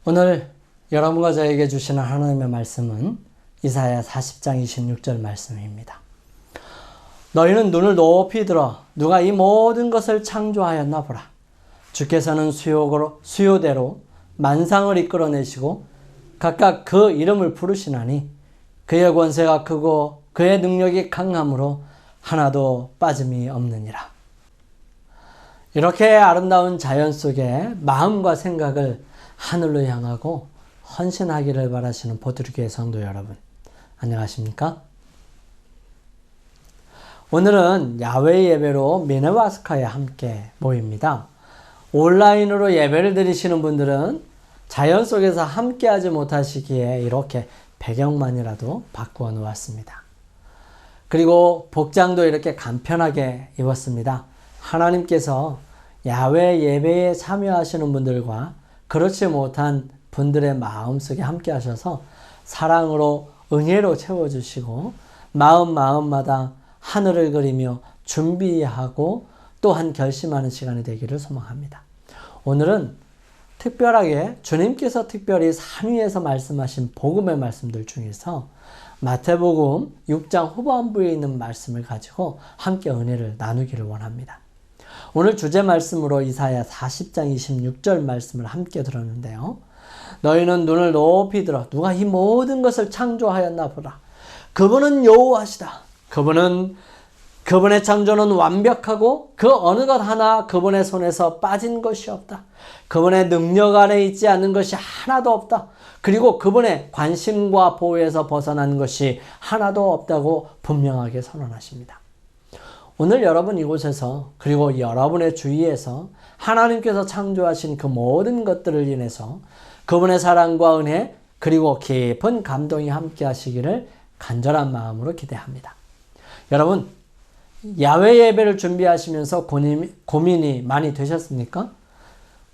오늘 여러분과 저에게 주시는 하나님의 말씀은 이사야 40장 26절 말씀입니다. 너희는 눈을 높이 들어 누가 이 모든 것을 창조하였나 보라. 주께서는 수요대로 만상을 이끌어내시고 각각 그 이름을 부르시나니 그의 권세가 크고 그의 능력이 강함으로 하나도 빠짐이 없느니라. 이렇게 아름다운 자연 속에 마음과 생각을 하늘로 향하고 헌신하기를 바라시는 보드리교회 성도 여러분, 안녕하십니까? 오늘은 야외 예배로 미네와스카에 함께 모입니다. 온라인으로 예배를 드리시는 분들은 자연 속에서 함께하지 못하시기에 이렇게 배경만이라도 바꾸어 놓았습니다. 그리고 복장도 이렇게 간편하게 입었습니다. 하나님께서 야외 예배에 참여하시는 분들과 그렇지 못한 분들의 마음속에 함께 하셔서 사랑으로 은혜로 채워주시고 마음마다 하늘을 그리며 준비하고 또한 결심하는 시간이 되기를 소망합니다. 오늘은 특별하게 주님께서 특별히 산위에서 말씀하신 복음의 말씀들 중에서 마태복음 6장 후반부에 있는 말씀을 가지고 함께 은혜를 나누기를 원합니다. 오늘 주제 말씀으로 이사야 40장 26절 말씀을 함께 들었는데요. 너희는 눈을 높이 들어 누가 이 모든 것을 창조하였나 보라. 그분은 여호와시다. 그분의 창조는 완벽하고 그 어느 것 하나 그분의 손에서 빠진 것이 없다. 그분의 능력 아래 있지 않는 것이 하나도 없다. 그리고 그분의 관심과 보호에서 벗어난 것이 하나도 없다고 분명하게 선언하십니다. 오늘 여러분 이곳에서 그리고 여러분의 주위에서 하나님께서 창조하신 그 모든 것들을 인해서 그분의 사랑과 은혜 그리고 깊은 감동이 함께 하시기를 간절한 마음으로 기대합니다. 여러분, 야외 예배를 준비하시면서 고민이 많이 되셨습니까?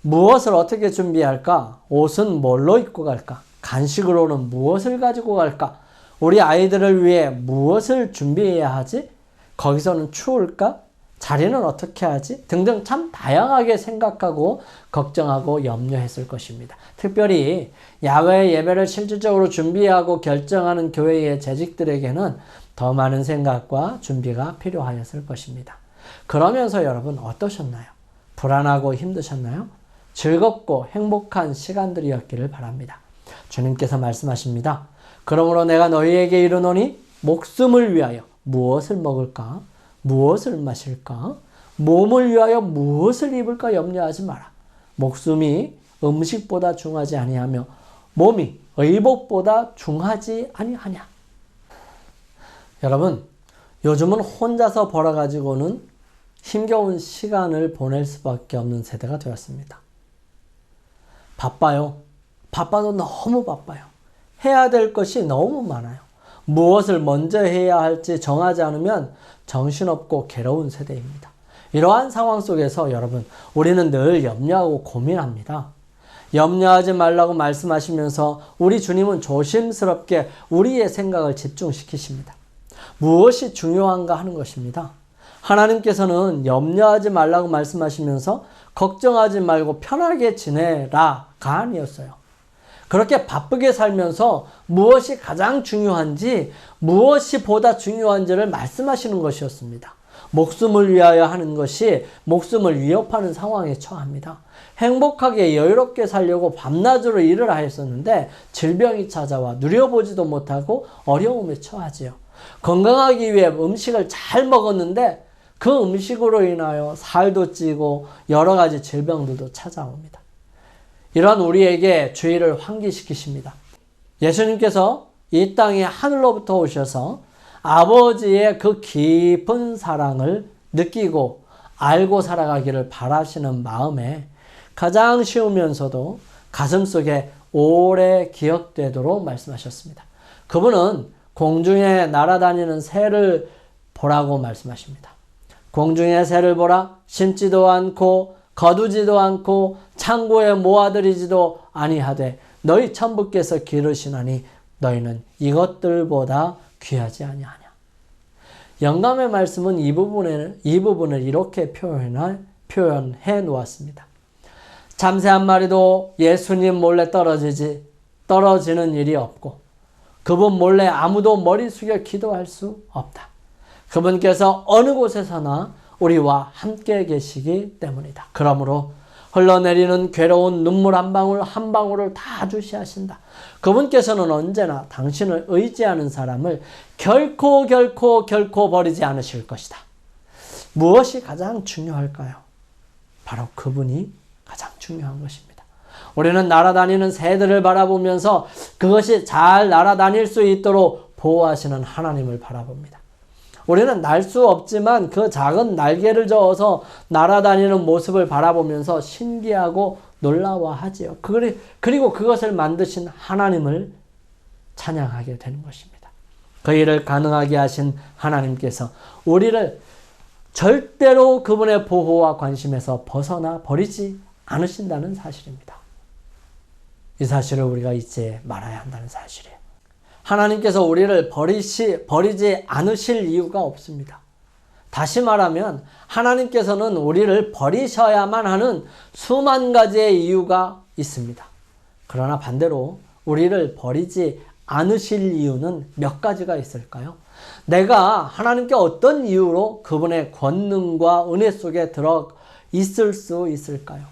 무엇을 어떻게 준비할까? 옷은 뭘로 입고 갈까? 간식으로는 무엇을 가지고 갈까? 우리 아이들을 위해 무엇을 준비해야 하지? 거기서는 추울까? 자리는 어떻게 하지? 등등 참 다양하게 생각하고 걱정하고 염려했을 것입니다. 특별히 야외 예배를 실질적으로 준비하고 결정하는 교회의 재직들에게는 더 많은 생각과 준비가 필요하였을 것입니다. 그러면서 여러분 어떠셨나요? 불안하고 힘드셨나요? 즐겁고 행복한 시간들이었기를 바랍니다. 주님께서 말씀하십니다. 그러므로 내가 너희에게 이르노니 목숨을 위하여 무엇을 먹을까? 무엇을 마실까? 몸을 위하여 무엇을 입을까 염려하지 마라. 목숨이 음식보다 중하지 아니하며 몸이 의복보다 중하지 아니하냐. 여러분, 요즘은 혼자서 벌어가지고는 힘겨운 시간을 보낼 수밖에 없는 세대가 되었습니다. 바빠요. 바빠도 너무 바빠요. 해야 될 것이 너무 많아요. 무엇을 먼저 해야 할지 정하지 않으면 정신없고 괴로운 세대입니다. 이러한 상황 속에서 여러분, 우리는 늘 염려하고 고민합니다. 염려하지 말라고 말씀하시면서 우리 주님은 조심스럽게 우리의 생각을 집중시키십니다. 무엇이 중요한가 하는 것입니다. 하나님께서는 염려하지 말라고 말씀하시면서 걱정하지 말고 편하게 지내라가 아니었어요. 그렇게 바쁘게 살면서 무엇이 가장 중요한지, 무엇이 보다 중요한지를 말씀하시는 것이었습니다. 목숨을 위하여 하는 것이 목숨을 위협하는 상황에 처합니다. 행복하게 여유롭게 살려고 밤낮으로 일을 하였었는데 질병이 찾아와 누려보지도 못하고 어려움에 처하지요. 건강하기 위해 음식을 잘 먹었는데 그 음식으로 인하여 살도 찌고 여러 가지 질병들도 찾아옵니다. 이러한 우리에게 주의를 환기시키십니다. 예수님께서 이 땅에 하늘로부터 오셔서 아버지의 그 깊은 사랑을 느끼고 알고 살아가기를 바라시는 마음에 가장 쉬우면서도 가슴속에 오래 기억되도록 말씀하셨습니다. 그분은 공중에 날아다니는 새를 보라고 말씀하십니다. 공중의 새를 보라. 심지도 않고 거두지도 않고 창고에 모아들이지도 아니하되 너희 천부께서 기르시나니 너희는 이것들보다 귀하지 아니하냐. 영감의 말씀은 이 부분을 이렇게 표현해 놓았습니다. 잠새 한 마리도 예수님 몰래 떨어지는 일이 없고 그분 몰래 아무도 머리 숙여 기도할 수 없다. 그분께서 어느 곳에서나 우리와 함께 계시기 때문이다. 그러므로 흘러내리는 괴로운 눈물 한 방울 한 방울을 다 주시하신다. 그분께서는 언제나 당신을 의지하는 사람을 결코 버리지 않으실 것이다. 무엇이 가장 중요할까요? 바로 그분이 가장 중요한 것입니다. 우리는 날아다니는 새들을 바라보면서 그것이 잘 날아다닐 수 있도록 보호하시는 하나님을 바라봅니다. 우리는 날 수 없지만 그 작은 날개를 저어서 날아다니는 모습을 바라보면서 신기하고 놀라워하지요. 그리고 그것을 만드신 하나님을 찬양하게 되는 것입니다. 그 일을 가능하게 하신 하나님께서 우리를 절대로 그분의 보호와 관심에서 벗어나 버리지 않으신다는 사실입니다. 이 사실을 우리가 잊지 말아야 한다는 사실이에요. 하나님께서 우리를 버리지 않으실 이유가 없습니다. 다시 말하면 하나님께서는 우리를 버리셔야만 하는 수만 가지의 이유가 있습니다. 그러나 반대로 우리를 버리지 않으실 이유는 몇 가지가 있을까요? 내가 하나님께 어떤 이유로 그분의 권능과 은혜 속에 들어 있을 수 있을까요?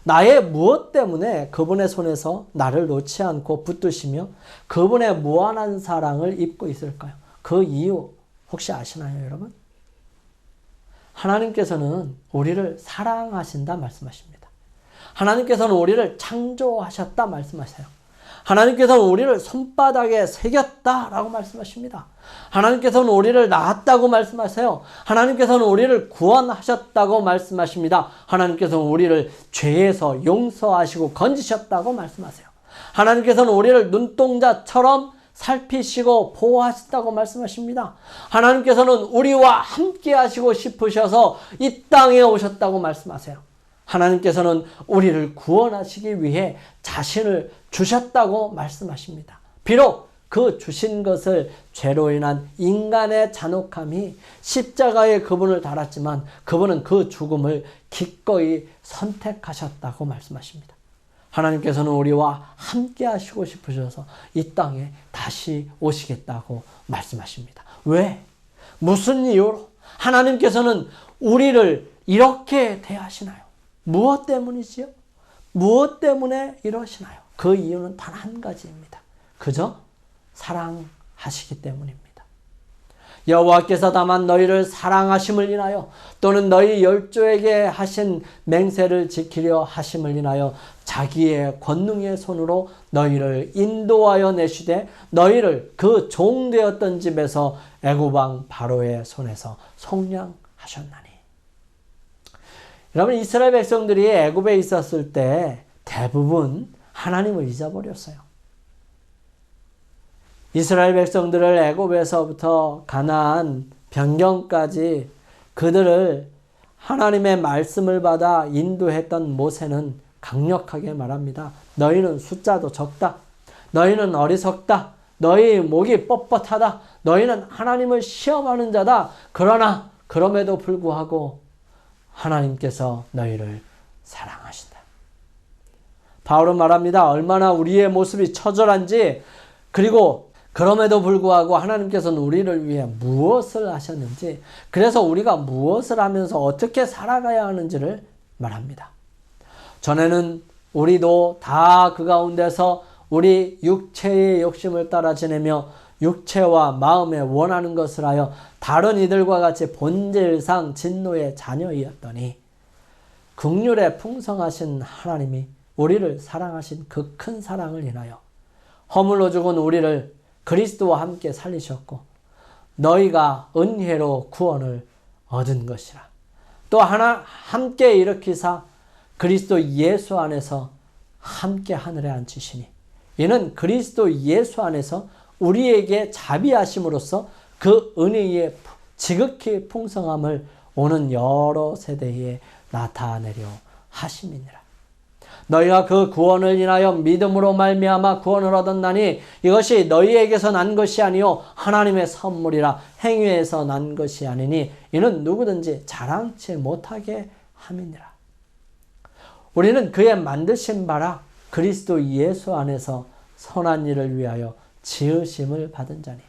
나의 무엇 때문에 그분의 손에서 나를 놓지 않고 붙드시며 그분의 무한한 사랑을 입고 있을까요? 그 이유 혹시 아시나요, 여러분? 하나님께서는 우리를 사랑하신다 말씀하십니다. 하나님께서는 우리를 창조하셨다 말씀하세요. 하나님께서는 우리를 손바닥에 새겼다라고 말씀하십니다. 하나님께서는 우리를 낳았다고 말씀하세요. 하나님께서는 우리를 구원하셨다고 말씀하십니다. 하나님께서는 우리를 죄에서 용서하시고 건지셨다고 말씀하세요. 하나님께서는 우리를 눈동자처럼 살피시고 보호하신다고 말씀하십니다. 하나님께서는 우리와 함께 하시고 싶으셔서 이 땅에 오셨다고 말씀하세요. 하나님께서는 우리를 구원하시기 위해 자신을 주셨다고 말씀하십니다. 비록 그 주신 것을 죄로 인한 인간의 잔혹함이 십자가에 그분을 달았지만 그분은 그 죽음을 기꺼이 선택하셨다고 말씀하십니다. 하나님께서는 우리와 함께 하시고 싶으셔서 이 땅에 다시 오시겠다고 말씀하십니다. 왜? 무슨 이유로? 하나님께서는 우리를 이렇게 대하시나요? 무엇 때문이지요? 무엇 때문에 이러시나요? 그 이유는 단 한 가지입니다. 그저 사랑하시기 때문입니다. 여호와께서 다만 너희를 사랑하심을 인하여 또는 너희 열조에게 하신 맹세를 지키려 하심을 인하여 자기의 권능의 손으로 너희를 인도하여 내시되 너희를 그 종되었던 집에서 애굽 왕 바로의 손에서 속량하셨나니. 여러분, 이스라엘 백성들이 애굽에 있었을 때 대부분 하나님을 잊어버렸어요. 이스라엘 백성들을 애굽에서부터 가나안 변경까지 그들을 하나님의 말씀을 받아 인도했던 모세는 강력하게 말합니다. 너희는 숫자도 적다. 너희는 어리석다. 너희 목이 뻣뻣하다. 너희는 하나님을 시험하는 자다. 그러나 그럼에도 불구하고 하나님께서 너희를 사랑하신다. 바울은 말합니다. 얼마나 우리의 모습이 처절한지, 그리고 그럼에도 불구하고 하나님께서는 우리를 위해 무엇을 하셨는지, 그래서 우리가 무엇을 하면서 어떻게 살아가야 하는지를 말합니다. 전에는 우리도 다 그 가운데서 우리 육체의 욕심을 따라 지내며 육체와 마음에 원하는 것을 하여 다른 이들과 같이 본질상 진노의 자녀이었더니 긍휼에 풍성하신 하나님이 우리를 사랑하신 그 큰 사랑을 인하여 허물로 죽은 우리를 그리스도와 함께 살리셨고 너희가 은혜로 구원을 얻은 것이라. 또 하나 함께 일으키사 그리스도 예수 안에서 함께 하늘에 앉히시니 이는 그리스도 예수 안에서 우리에게 자비하심으로써 그 은혜의 지극히 풍성함을 오는 여러 세대에 나타내려 하심이니라. 너희가 그 구원을 인하여 믿음으로 말미암아 구원을 얻었나니 이것이 너희에게서 난 것이 아니요 하나님의 선물이라. 행위에서 난 것이 아니니 이는 누구든지 자랑치 못하게 함이니라. 우리는 그의 만드신 바라 그리스도 예수 안에서 선한 일을 위하여 지으심을 받은 자니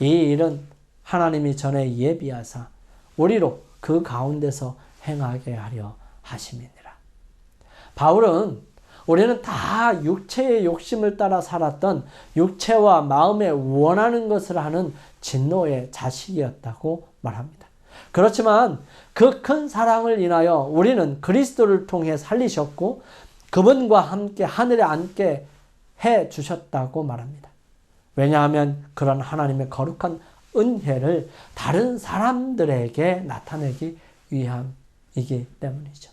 이 일은 하나님이 전에 예비하사 우리로 그 가운데서 행하게 하려 하심이니라. 바울은 우리는 다 육체의 욕심을 따라 살았던 육체와 마음에 원하는 것을 하는 진노의 자식이었다고 말합니다. 그렇지만 그 큰 사랑을 인하여 우리는 그리스도를 통해 살리셨고 그분과 함께 하늘에 앉게 해 주셨다고 말합니다. 왜냐하면 그런 하나님의 거룩한 은혜를 다른 사람들에게 나타내기 위함이기 때문이죠.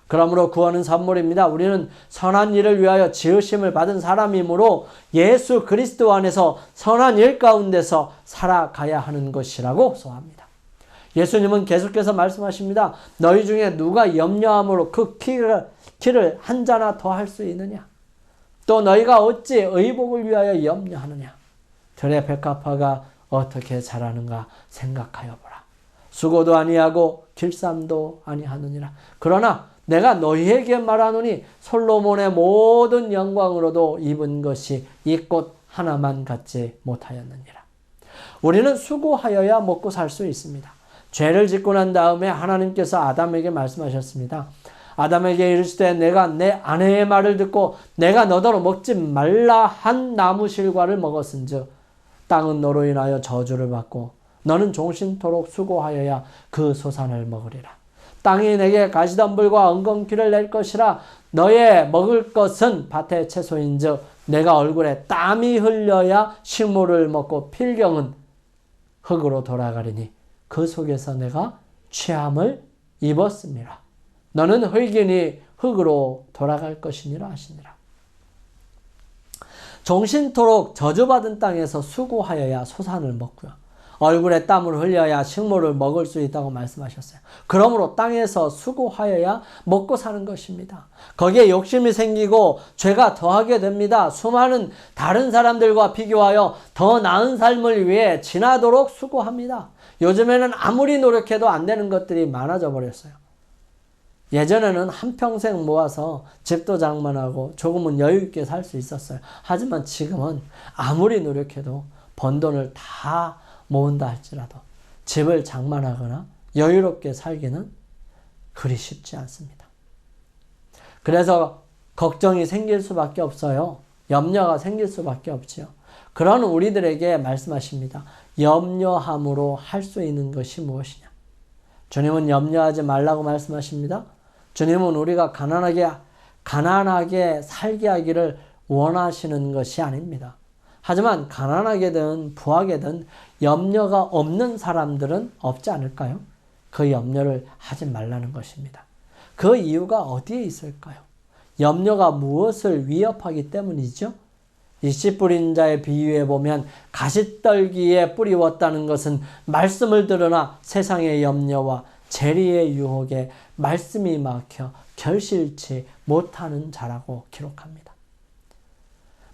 그러므로 구원은 선물입니다. 우리는 선한 일을 위하여 지으심을 받은 사람이므로 예수 그리스도 안에서 선한 일 가운데서 살아가야 하는 것이라고 소합니다. 예수님은 계속해서 말씀하십니다. 너희 중에 누가 염려함으로 그 키를 한 자나 더 할 수 있느냐? 또 너희가 어찌 의복을 위하여 염려하느냐? 들의 백합화가 어떻게 자라는가 생각하여 보라. 수고도 아니하고 길쌈도 아니하느니라. 그러나 내가 너희에게 말하노니 솔로몬의 모든 영광으로도 입은 것이 이 꽃 하나만 갖지 못하였느니라. 우리는 수고하여야 먹고 살 수 있습니다. 죄를 짓고 난 다음에 하나님께서 아담에게 말씀하셨습니다. 아담에게 이르시되 내가 내 아내의 말을 듣고 내가 너더러 먹지 말라 한 나무 실과를 먹었은즉 땅은 너로 인하여 저주를 받고 너는 종신토록 수고하여야 그 소산을 먹으리라. 땅이 내게 가시덤불과 엉겅퀴를 낼 것이라. 너의 먹을 것은 밭의 채소인즉 내가 얼굴에 땀이 흘려야 식물을 먹고 필경은 흙으로 돌아가리니 그 속에서 내가 취함을 입었습니다. 너는 흙이니 흙으로 돌아갈 것이니라 하시니라. 종신토록 저주받은 땅에서 수고하여야 소산을 먹고요. 얼굴에 땀을 흘려야 식물을 먹을 수 있다고 말씀하셨어요. 그러므로 땅에서 수고하여야 먹고 사는 것입니다. 거기에 욕심이 생기고 죄가 더하게 됩니다. 수많은 다른 사람들과 비교하여 더 나은 삶을 위해 지나도록 수고합니다. 요즘에는 아무리 노력해도 안 되는 것들이 많아져 버렸어요. 예전에는 한평생 모아서 집도 장만하고 조금은 여유 있게 살 수 있었어요. 하지만 지금은 아무리 노력해도 번 돈을 다 모은다 할지라도 집을 장만하거나 여유롭게 살기는 그리 쉽지 않습니다. 그래서 걱정이 생길 수밖에 없어요. 염려가 생길 수밖에 없지요. 그런 우리들에게 말씀하십니다. 염려함으로 할 수 있는 것이 무엇이냐? 주님은 염려하지 말라고 말씀하십니다. 주님은 우리가 가난하게 살게 하기를 원하시는 것이 아닙니다. 하지만 가난하게든 부하게든 염려가 없는 사람들은 없지 않을까요? 그 염려를 하지 말라는 것입니다. 그 이유가 어디에 있을까요? 염려가 무엇을 위협하기 때문이죠? 이 씨 뿌린 자의 비유에 보면 가시떨기에 뿌리 왔다는 것은 말씀을 들으나 세상의 염려와 재리의 유혹에 말씀이 막혀 결실치 못하는 자라고 기록합니다.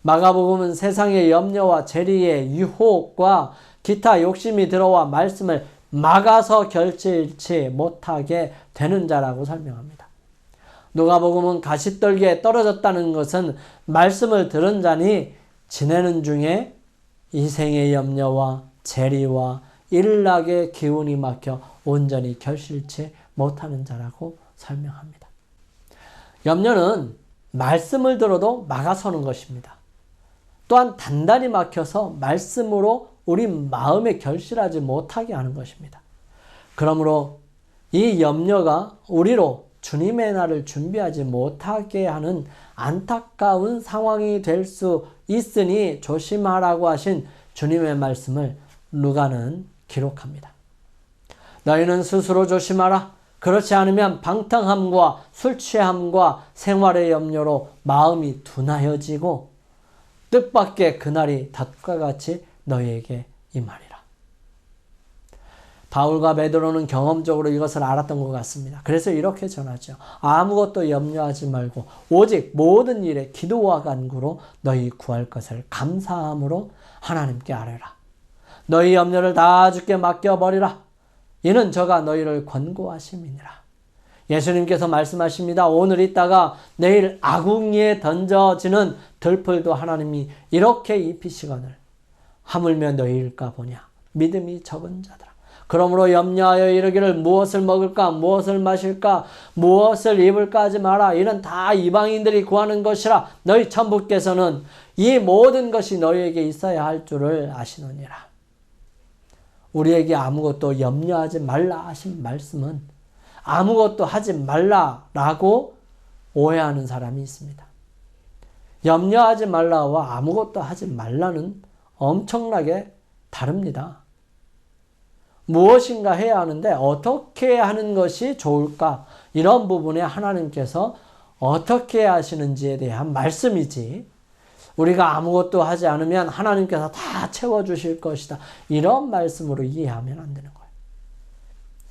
마가복음은 세상의 염려와 재리의 유혹과 기타 욕심이 들어와 말씀을 막아서 결실치 못하게 되는 자라고 설명합니다. 누가복음은 가시떨기에 떨어졌다는 것은 말씀을 들은 자니 지내는 중에 이생의 염려와 재리와 일락의 기운이 막혀 온전히 결실치 못하는 자라고 설명합니다. 염려는 말씀을 들어도 막아서는 것입니다. 또한 단단히 막혀서 말씀으로 우리 마음에 결실하지 못하게 하는 것입니다. 그러므로 이 염려가 우리로 주님의 날을 준비하지 못하게 하는 안타까운 상황이 될 수 있으니 조심하라고 하신 주님의 말씀을 누가는 기록합니다. 너희는 스스로 조심하라. 그렇지 않으면 방탕함과 술 취함과 생활의 염려로 마음이 둔하여지고 뜻밖의 그날이 닷과 같이 너희에게 임하리라. 바울과 베드로는 경험적으로 이것을 알았던 것 같습니다. 그래서 이렇게 전하죠. 아무것도 염려하지 말고 오직 모든 일에 기도와 간구로 너희 구할 것을 감사함으로 하나님께 아뢰라. 너희 염려를 다 주께 맡겨버리라. 이는 저가 너희를 권고하심이니라. 예수님께서 말씀하십니다. 오늘 있다가 내일 아궁이에 던져지는 들풀도 하나님이 이렇게 입히시거늘 하물며 너희일까 보냐. 믿음이 적은 자들아. 그러므로 염려하여 이르기를 무엇을 먹을까, 무엇을 마실까, 무엇을 입을까 하지 마라. 이는 다 이방인들이 구하는 것이라. 너희 천부께서는 이 모든 것이 너희에게 있어야 할 줄을 아시느니라. 우리에게 아무것도 염려하지 말라 하신 말씀은 아무것도 하지 말라라고 오해하는 사람이 있습니다. 염려하지 말라와 아무것도 하지 말라는 엄청나게 다릅니다. 무엇인가 해야 하는데 어떻게 하는 것이 좋을까? 이런 부분에 하나님께서 어떻게 하시는지에 대한 말씀이지, 우리가 아무것도 하지 않으면 하나님께서 다 채워주실 것이다, 이런 말씀으로 이해하면 안 되는 거예요.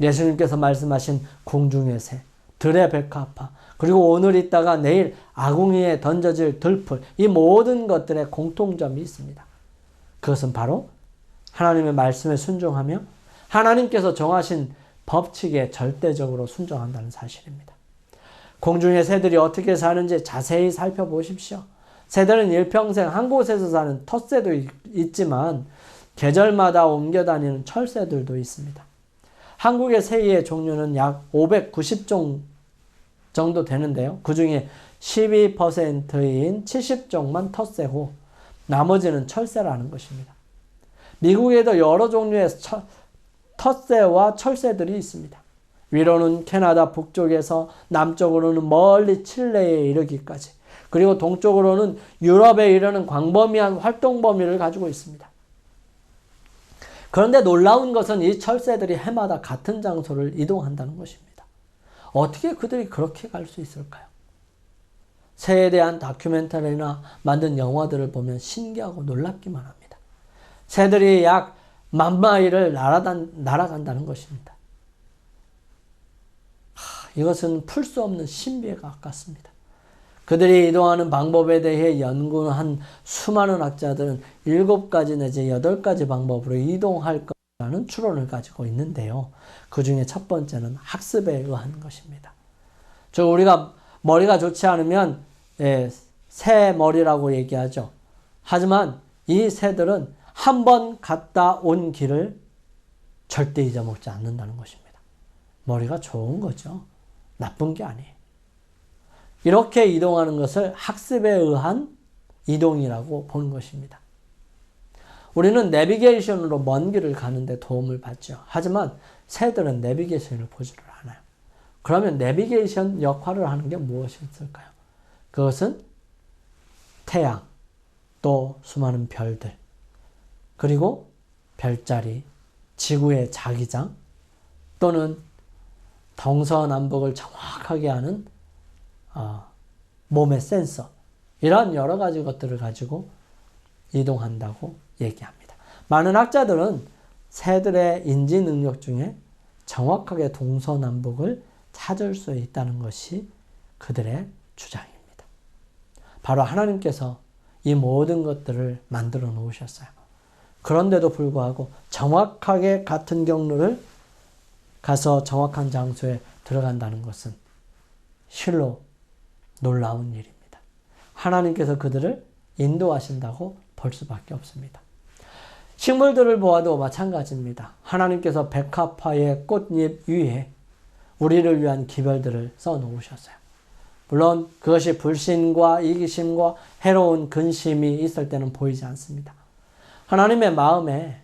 예수님께서 말씀하신 공중의 새, 들의 백합화, 그리고 오늘 있다가 내일 아궁이에 던져질 들풀, 이 모든 것들의 공통점이 있습니다. 그것은 바로 하나님의 말씀에 순종하며 하나님께서 정하신 법칙에 절대적으로 순종한다는 사실입니다. 공중의 새들이 어떻게 사는지 자세히 살펴보십시오. 새들은 일평생 한 곳에서 사는 텃새도 있지만 계절마다 옮겨 다니는 철새들도 있습니다. 한국의 새의 종류는 약 590종 정도 되는데요. 그 중에 12%인 70종만 텃새고 나머지는 철새라는 것입니다. 미국에도 여러 종류의 텃새와 철새들이 있습니다. 위로는 캐나다 북쪽에서 남쪽으로는 멀리 칠레에 이르기까지, 그리고 동쪽으로는 유럽에 이르는 광범위한 활동 범위를 가지고 있습니다. 그런데 놀라운 것은 이 철새들이 해마다 같은 장소를 이동한다는 것입니다. 어떻게 그들이 그렇게 갈 수 있을까요? 새에 대한 다큐멘터리나 만든 영화들을 보면 신기하고 놀랍기만 합니다. 새들이 약 10,000마일을 날아간다는 것입니다. 이것은 풀 수 없는 신비에 가깝습니다. 그들이 이동하는 방법에 대해 연구한 수많은 학자들은 7가지 내지 8가지 방법으로 이동할 거라는 추론을 가지고 있는데요. 그 중에 첫 번째는 학습에 의한 것입니다. 즉 우리가 머리가 좋지 않으면 새 머리라고 얘기하죠. 하지만 이 새들은 한 번 갔다 온 길을 절대 잊어먹지 않는다는 것입니다. 머리가 좋은 거죠. 나쁜 게 아니에요. 이렇게 이동하는 것을 학습에 의한 이동이라고 보는 것입니다. 우리는 내비게이션으로 먼 길을 가는데 도움을 받죠. 하지만 새들은 내비게이션을 보지를 않아요. 그러면 내비게이션 역할을 하는 게 무엇일까요? 그것은 태양, 또 수많은 별들, 그리고 별자리, 지구의 자기장, 또는 동서남북을 정확하게 하는 몸의 센서, 이런 여러 가지 것들을 가지고 이동한다고 얘기합니다. 많은 학자들은 새들의 인지 능력 중에 정확하게 동서남북을 찾을 수 있다는 것이 그들의 주장입니다. 바로 하나님께서 이 모든 것들을 만들어 놓으셨어요. 그런데도 불구하고 정확하게 같은 경로를 가서 정확한 장소에 들어간다는 것은 실로 놀라운 일입니다. 하나님께서 그들을 인도하신다고 볼 수밖에 없습니다. 식물들을 보아도 마찬가지입니다. 하나님께서 백합화의 꽃잎 위에 우리를 위한 기별들을 써놓으셨어요. 물론 그것이 불신과 이기심과 해로운 근심이 있을 때는 보이지 않습니다. 하나님의 마음에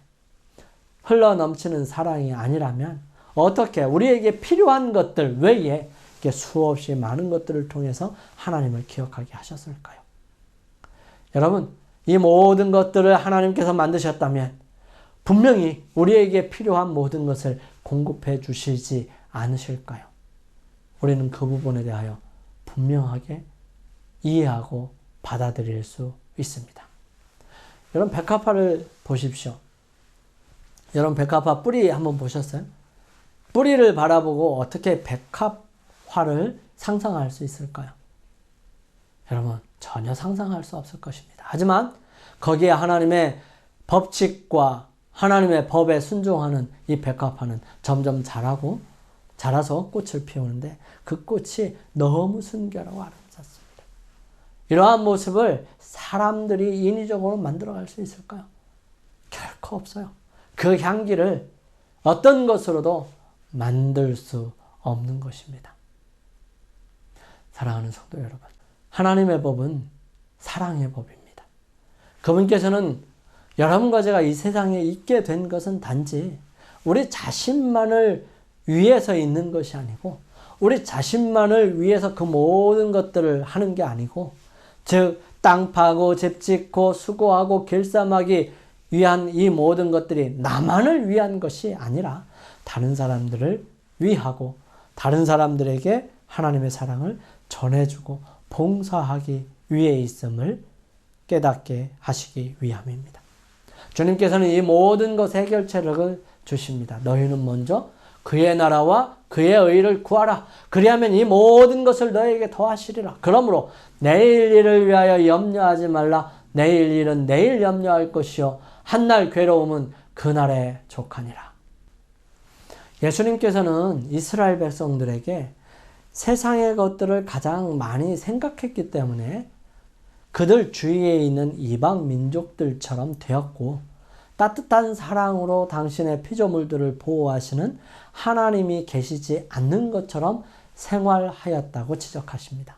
흘러넘치는 사랑이 아니라면 어떻게 우리에게 필요한 것들 외에 이렇게 수없이 많은 것들을 통해서 하나님을 기억하게 하셨을까요? 여러분, 이 모든 것들을 하나님께서 만드셨다면 분명히 우리에게 필요한 모든 것을 공급해 주시지 않으실까요? 우리는 그 부분에 대하여 분명하게 이해하고 받아들일 수 있습니다. 여러분, 백합화를 보십시오. 여러분, 백합화 뿌리 한번 보셨어요? 뿌리를 바라보고 어떻게 백합화를 상상할 수 있을까요? 여러분, 전혀 상상할 수 없을 것입니다. 하지만 거기에 하나님의 법칙과 하나님의 법에 순종하는 이 백합화는 점점 자라고 자라서 꽃을 피우는데 그 꽃이 너무 순결하고 아름답습니다. 이러한 모습을 사람들이 인위적으로 만들어갈 수 있을까요? 결코 없어요. 그 향기를 어떤 것으로도 만들 수 없는 것입니다. 사랑하는 성도 여러분, 하나님의 법은 사랑의 법입니다. 그분께서는 여러분과 제가 이 세상에 있게 된 것은 단지 우리 자신만을 위해서 있는 것이 아니고 우리 자신만을 위해서 그 모든 것들을 하는 게 아니고, 즉 땅 파고 집 짓고 수고하고 길쌈하기 위한 이 모든 것들이 나만을 위한 것이 아니라 다른 사람들을 위하고 다른 사람들에게 하나님의 사랑을 전해주고 봉사하기 위해 있음을 깨닫게 하시기 위함입니다. 주님께서는 이 모든 것 해결책을 주십니다. 너희는 먼저 그의 나라와 그의 의를 구하라. 그리하면 이 모든 것을 너희에게 더하시리라. 그러므로 내일 일을 위하여 염려하지 말라. 내일 일은 내일 염려할 것이요 한날 괴로움은 그날에 족하니라. 예수님께서는 이스라엘 백성들에게 세상의 것들을 가장 많이 생각했기 때문에 그들 주위에 있는 이방 민족들처럼 되었고, 따뜻한 사랑으로 당신의 피조물들을 보호하시는 하나님이 계시지 않는 것처럼 생활하였다고 지적하십니다.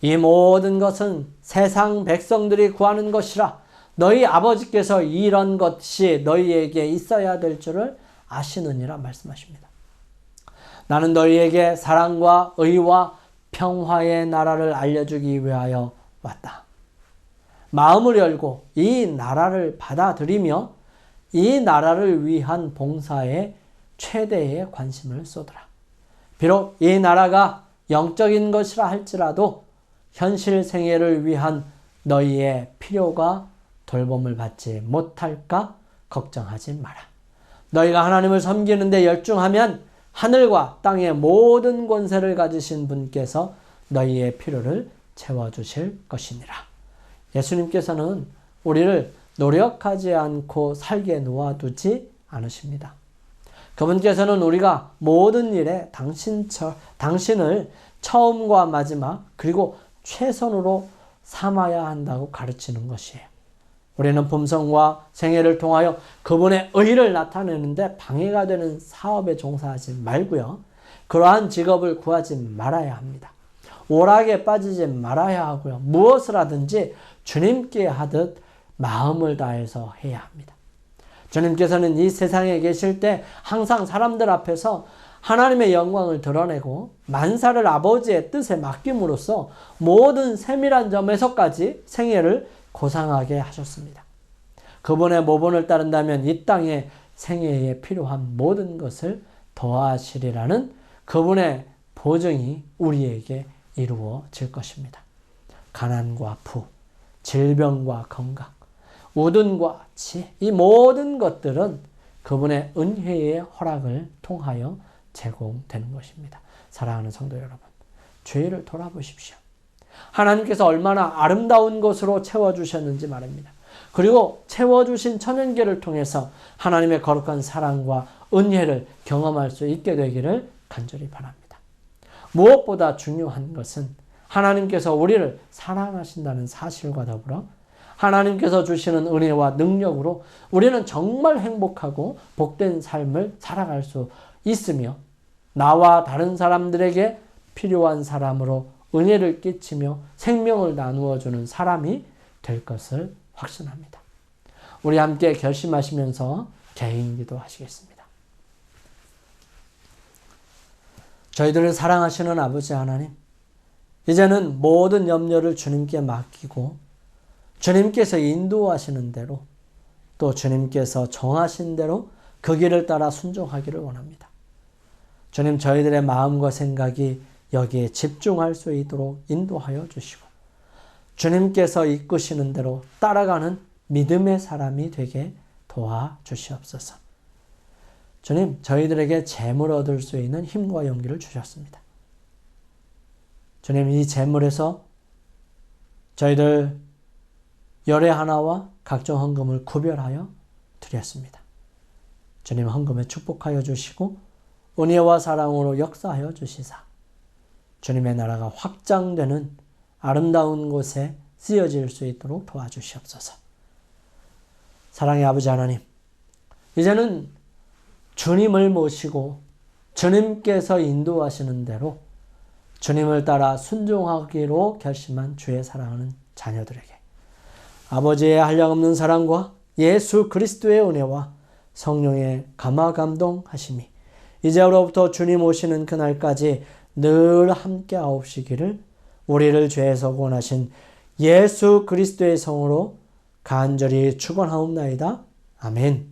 이 모든 것은 세상 백성들이 구하는 것이라 너희 아버지께서 이런 것이 너희에게 있어야 될 줄을 아시느니라 말씀하십니다. 나는 너희에게 사랑과 의와 평화의 나라를 알려주기 위하여 왔다. 마음을 열고 이 나라를 받아들이며 이 나라를 위한 봉사에 최대의 관심을 쏟으라. 비록 이 나라가 영적인 것이라 할지라도 현실 생애를 위한 너희의 필요가 돌봄을 받지 못할까 걱정하지 마라. 너희가 하나님을 섬기는데 열중하면 하늘과 땅의 모든 권세를 가지신 분께서 너희의 필요를 채워주실 것이니라. 예수님께서는 우리를 노력하지 않고 살게 놓아두지 않으십니다. 그분께서는 우리가 모든 일에 당신을 처음과 마지막 그리고 최선으로 삼아야 한다고 가르치는 것이에요. 우리는 품성과 생애를 통하여 그분의 의를 나타내는데 방해가 되는 사업에 종사하지 말고요. 그러한 직업을 구하지 말아야 합니다. 오락에 빠지지 말아야 하고요. 무엇을 하든지 주님께 하듯 마음을 다해서 해야 합니다. 주님께서는 이 세상에 계실 때 항상 사람들 앞에서 하나님의 영광을 드러내고 만사를 아버지의 뜻에 맡김으로써 모든 세밀한 점에서까지 생애를 고상하게 하셨습니다. 그분의 모본을 따른다면 이 땅에 생애에 필요한 모든 것을 더하시리라는 그분의 보증이 우리에게 이루어질 것입니다. 가난과 부, 질병과 건강, 우둔과 지혜, 이 모든 것들은 그분의 은혜의 허락을 통하여 제공되는 것입니다. 사랑하는 성도 여러분, 죄를 돌아보십시오. 하나님께서 얼마나 아름다운 것으로 채워주셨는지 말입니다. 그리고 채워주신 천연계를 통해서 하나님의 거룩한 사랑과 은혜를 경험할 수 있게 되기를 간절히 바랍니다. 무엇보다 중요한 것은 하나님께서 우리를 사랑하신다는 사실과 더불어 하나님께서 주시는 은혜와 능력으로 우리는 정말 행복하고 복된 삶을 살아갈 수 있으며 나와 다른 사람들에게 필요한 사람으로 은혜를 끼치며 생명을 나누어 주는 사람이 될 것을 확신합니다. 우리 함께 결심하시면서 개인 기도하시겠습니다. 저희들을 사랑하시는 아버지 하나님, 이제는 모든 염려를 주님께 맡기고 주님께서 인도하시는 대로 또 주님께서 정하신 대로 그 길을 따라 순종하기를 원합니다. 주님, 저희들의 마음과 생각이 여기에 집중할 수 있도록 인도하여 주시고 주님께서 이끄시는 대로 따라가는 믿음의 사람이 되게 도와주시옵소서. 주님, 저희들에게 재물 얻을 수 있는 힘과 용기를 주셨습니다. 주님, 이 재물에서 저희들 열애 하나와 각종 헌금을 구별하여 드렸습니다. 주님, 헌금에 축복하여 주시고 은혜와 사랑으로 역사하여 주시사 주님의 나라가 확장되는 아름다운 곳에 쓰여질 수 있도록 도와주시옵소서. 사랑의 아버지 하나님, 이제는 주님을 모시고 주님께서 인도하시는 대로 주님을 따라 순종하기로 결심한 주의 사랑하는 자녀들에게 아버지의 한량없는 사랑과 예수 그리스도의 은혜와 성령의 감화 감동하심이 이제로부터 주님 오시는 그날까지 늘 함께 하옵시기를 우리를 죄에서 구원하신 예수 그리스도의 성으로 간절히 축원하옵나이다. 아멘.